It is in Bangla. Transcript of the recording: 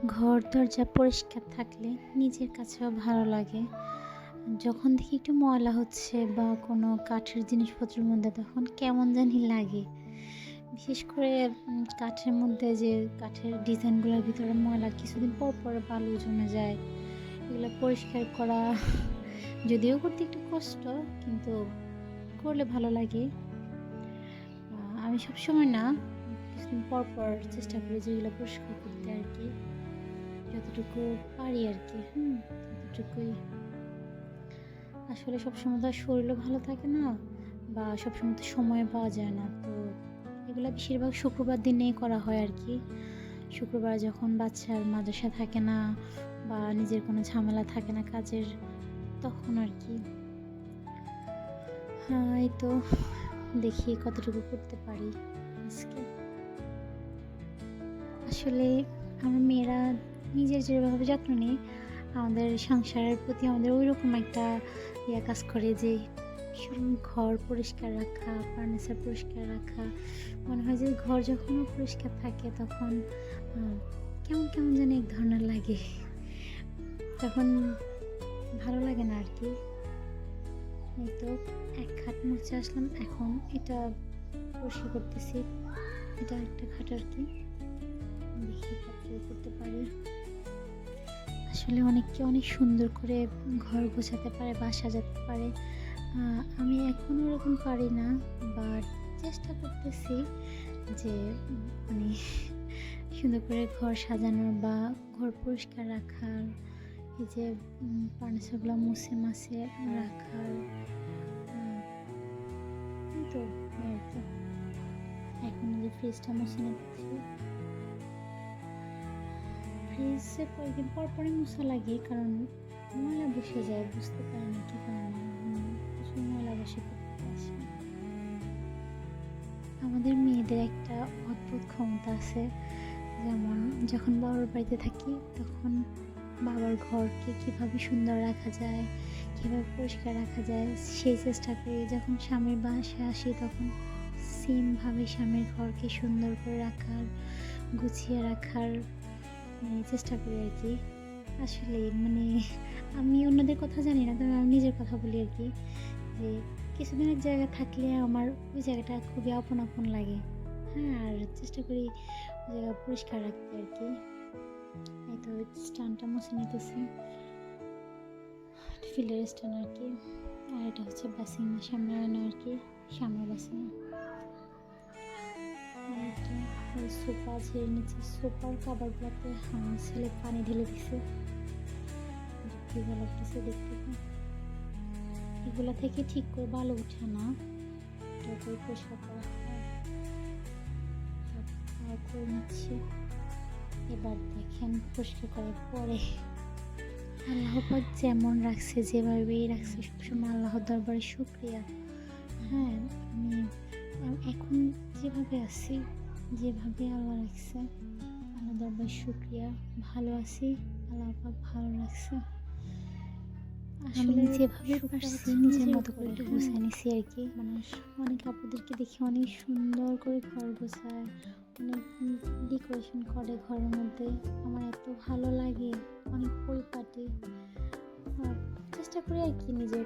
ঘর দরজা পরিষ্কার থাকলে নিজের কাছেও ভালো লাগে। যখন দেখি একটু ময়লা হচ্ছে বা কোনো কাঠের জিনিসপত্রের মধ্যে তখন কেমন জানি লাগে। বিশেষ করে কাঠের মধ্যে যে কাঠের ডিজাইনগুলোর ভিতরে ময়লা কিছুদিন পর, পর বালু জমে যায়। এগুলো পরিষ্কার করা যদিও করতে একটু কষ্ট কিন্তু করলে ভালো লাগে। আমি সবসময় না, কিছুদিন পর, পর চেষ্টা করি যে এগুলো পরিষ্কার করতে আরকি। যতটুকু পারি আরকি, ততটুকুই। আসলে সবসময় তো আর শরীরও ভালো থাকে না বা সবসময় তো সময় পাওয়া যায় না। তো এগুলা বেশিরভাগ শুক্রবার দিনেই করা হয় আরকি। শুক্রবার যখন বাচ্চার মাদ্রাসা থাকে না বা নিজের কোনো ঝামেলা থাকে না কাজের, তখন আরকি। এই তো দেখি কতটুকু করতে পারি আজকে। আসলে আমরা মেয়েরা নিজের যেভাবে যত্ন নিই, আমাদের সংসারের প্রতি আমাদের ওইরকম একটা কাজ করে যে ঘর পরিষ্কার রাখা, ফার্নিচার পরিষ্কার রাখা। মনে হয় যে ঘর যখনও পরিষ্কার থাকে তখন কেমন, কেমন জানি এক ধরনের লাগে। তখন ভালো লাগে না আরকি। এই তো এক খাট মুছে আসলাম, এখন এটা পরিষ্কার করতেছি। এটা একটা খাট আরকি। দেখি কতটুকু করতে পারি। আসলে অনেকে অনেক সুন্দর করে ঘর গোছাতে পারে বা সাজাতে পারে। আমি এখনো ওরকম পারি না, বাট চেষ্টা করতেছি যে মানে সুন্দর করে ঘর সাজানোর বা ঘর পরিষ্কার রাখার, এই যে ফার্নিচারগুলো মুছে মাছে রাখার। এই তো এই আর কি। এখন এই যে ফ্রিজটা মুছে নিচ্ছি। ফ্রিজে কয়েকদিন পর পরই মোছা লাগে, কারণ ময়লা বসে যায়, বুঝতে পারি না কি কারণে প্রচুর ময়লা বসে করতে আসে। আমাদের মেয়েদের একটা অদ্ভুত ক্ষমতা আছে, যেমন যখন বাবার বাড়িতে থাকি তখন বাবার ঘরকে কীভাবে সুন্দর রাখা যায়, কীভাবে পরিষ্কার রাখা যায় সেই চেষ্টা করি। যখন স্বামীর বাসায় আসি তখন সেমভাবে স্বামীর ঘরকে সুন্দর করে রাখার, গুছিয়ে রাখার চেষ্টা করি আরকি। আসলেই আমি অন্যদের কথা জানি না, তবে আমি নিজের কথা বলি আরকি, যে কিছুদিন এক জায়গায় থাকলে আমার ওই জায়গাটা খুবই আপন, আপন লাগে। আর চেষ্টা করি ওই জায়গা পরিষ্কার রাখতে আরকি। এই তো স্ট্যান্ডটা মুছে নিতেছি। ফিলের স্ট্যান্ড আরকি। আর এটা হচ্ছে বেসিন, সামনে আয়না আরকি, সামনে বেসিন। সোফা আছে, নিচে সোফার কাভারগুলোতে আমার ছেলে পানি ঢেলে দিছে। কি ভালো লাগতেছে দেখতে। এগুলা থেকে ঠিক করে ভালো ওঠে না, যতই পরিষ্কার করা হয়। করে নিচ্ছি। এবার দেখেন পরিষ্কার করার পরে আল্লাহ পাক যেমন রাখছে, যেভাবেই রাখছে, সবসময় আল্লাহর দরবারে শুকরিয়া। আমি এখন যেভাবে আছি, যেভাবে আল্লাহ রাখছে, আল্লাহর দরবারে শুকরিয়া। ভালো আছি, আল্লাহ পাক ভালো রাখছে। আসলে যেভাবে পারছি নিজের মতো করে একটু গুছিয়ে নিছি আরকি। অনেক আপুদেরকে দেখি অনেক সুন্দর করে ঘর গোছায়, অনেক ডেকোরেশন করে ঘরের মধ্যে। আমার এত ভালো লাগে, অনেক পরিপাটি। চেষ্টা করি আরকি নিজের